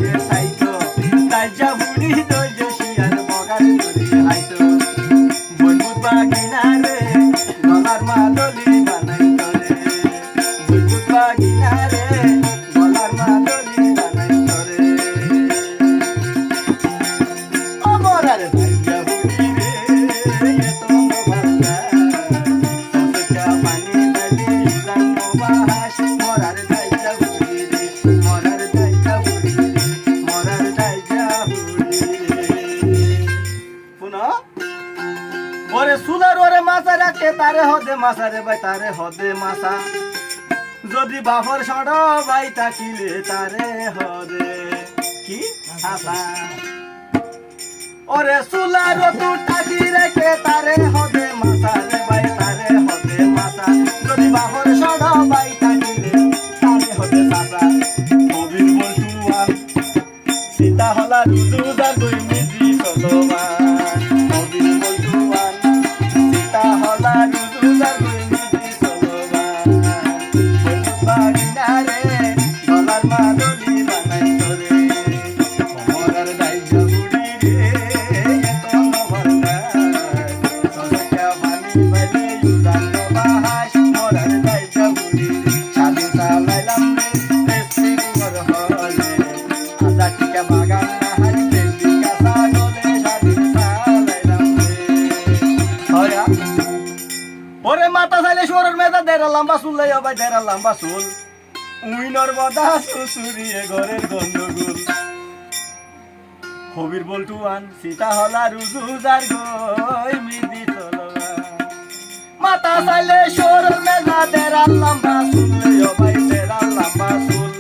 রে সাইতো তাইজা বুড়ি দইজ শিয়ার বগার ধরে হাইতো বুলবুল বাগিনা রে গলার মাদলি বানাই করে বুলবুল বাগিনা রে গলার মাদলি বানাই করে অমরার তাইজা বুড়ি রে এত ভালা সসকা পানি ডালি জানো বাহাস মরার তাইজা বুড়ি রে মরার তাইজা বুড়ি রে মরার তাইজা বুড়ি রে পুনা ওরে সুলার ওরে মাছা রাখে তারে হদে মাছা রে ভাই তারে হদে মাছা যদি বাফর সড় ভাই তাকিলে তারে হদে কি হাসা ওরে সুলার তু টাকি রেখে তারে হদে মাছা রে ভাই তারে হদে মাছা যদি বাফর সড় ভাই তাকিলে তারে হদে সাসা কবির বলতুয়ান সীতা হলা রুদুদা দুই মিজি সলমান কবির বলতুয়ান সীতা হলা রুদুদা দুই মিজি সলমান বলতু বাগিনা রে গলার মাদলি বানাই করে অমরার দাইজা বুড়ি রে এত নভরদা সসকা পানি বাইলে জানো বাহাস মরার দাইজা বুড়ি রে শাদি চালাইলাম রে রেসিং মর হলে আদা টিকা বাগান না হাইতে টিকা সাগলে শাদি চালাইলাম রে হয়া ওরে মাথা চাইলে শোরের মেদা দেড়া লম্বা চুল লাই ভাই দেড়া লম্বা চুল উইনর বদা সুসুরিয়ে ঘরের গন্ডগোল হবির বলটুয়ান সীতা হলা রুজুজার গই মিদি চলবা মাথা চাইলে শোরের মেদা দেড়া লম্বা চুল লাই ভাই দেড়া লম্বা চুল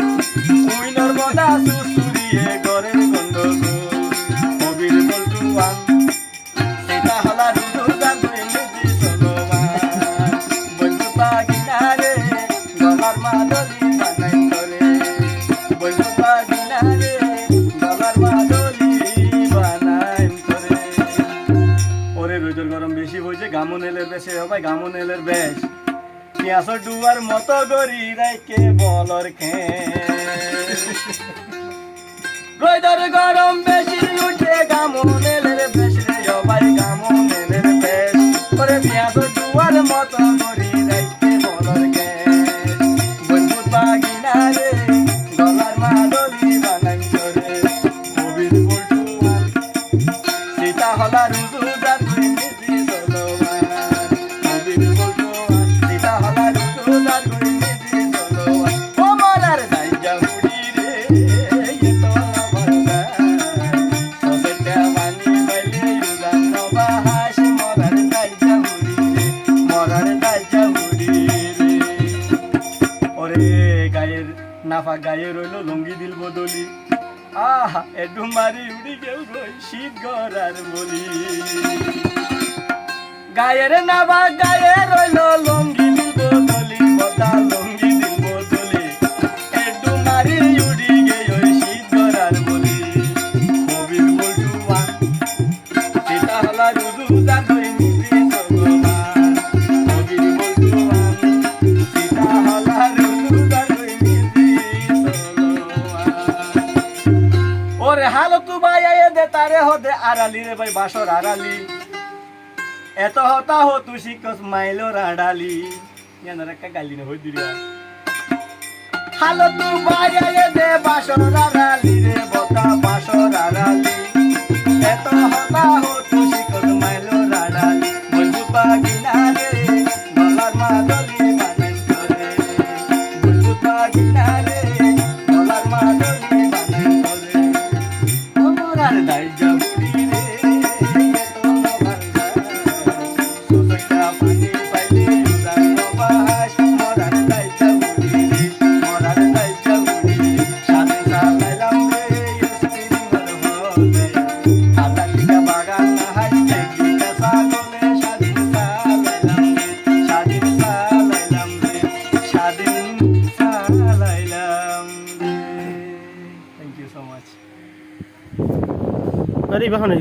উইনর বদা সুসুরিয়ে ঘরের গন্ডগোল হবির বলটুয়ান সীতা হলা রুজুজার গই মিদি চলবা বলতু বাগিনা রে গলার মাদলি বানাই করে বলতু বাগিনা রে গলার মাদলি বানাই করে ওরে রোজর গরম বেশি হয়েছে গামনেলের বেশে হবে গামনেলের বেশ পেঁয়াজর ডুবার মতো গড়ি রাইকে বলর খে রোজর গরম বেশি উঠে গামনেলের বেশ রে ভাই গামনেলের বেশ ওরে পেঁয়াজর ডুবার মতো গড়ি রাইকে বলর খে বলবুল বাগিনা রে গলার মাদলি বানাই করে কবির বলটুয়ান সীতা হলা রুজুদার দুই মিজি চলমান কবির বলটুয়ান সীতা হলা রুজুদার দুই মিজি চলমান অমরার দাইজা বুড়ি রে এত নভরদা সসকা পানি বাইলে জানো বাহাস মরার দাইজা বুড়ি রে মরার দাইজা বুড়ি রে ওরে গায়ের নাফা গায়ে রইল লঙ্গি দিল বদলি আহা এডু মারি উড়ি গেল রই শীত গরার বলি গায়ের নাফা গায়ে রইল লঙ্গি দিল বদলি বদা লঙ্গি দিল বদলি এডু মারি উড়ি গেল শীত গরার বলি কবির বলটুয়ান সীতা হলা রুজুদার দুই মিজি চলমান কবির বলটুয়ান সীতা হলা রুজুদার দুই মিজি চলমান ওরে হালো তু ভাই আয়ে দে তারে হদে আড়ালি রে ভাই বাসর আড়ালি এত হতা হো তু শিকস মাইলো রাডালি ইয়ানার একটা গালি না হই দিরা হালো তু ভাই আয়ে দে বাসর আড়ালি রে বতা বাসর আড়ালি এত হতা হো তু শিকস মাইলো রাডালি বলবু বাগিনা রে গলার মাদলি বানাই করে বলবু বাগিনা রে গলার মাদলি বানাই করে অমরার দাইজা বুড়ি রে এত নভরদা সসকা পানি বাইলে জানো বাহাস মরার দাইজা বুড়ি রে মরার দাইজা বুড়ি রে শাদি চালাইলাম রে স্প্রিং মর হলে আদা টিকা বাগান না হাইতে টিকা সাগলে শাদি চালাইলাম রে শাদি চালাইলাম রে শাদি চালাইলাম রে থ্যাংক ইউ সো মাচ আরে বাহনে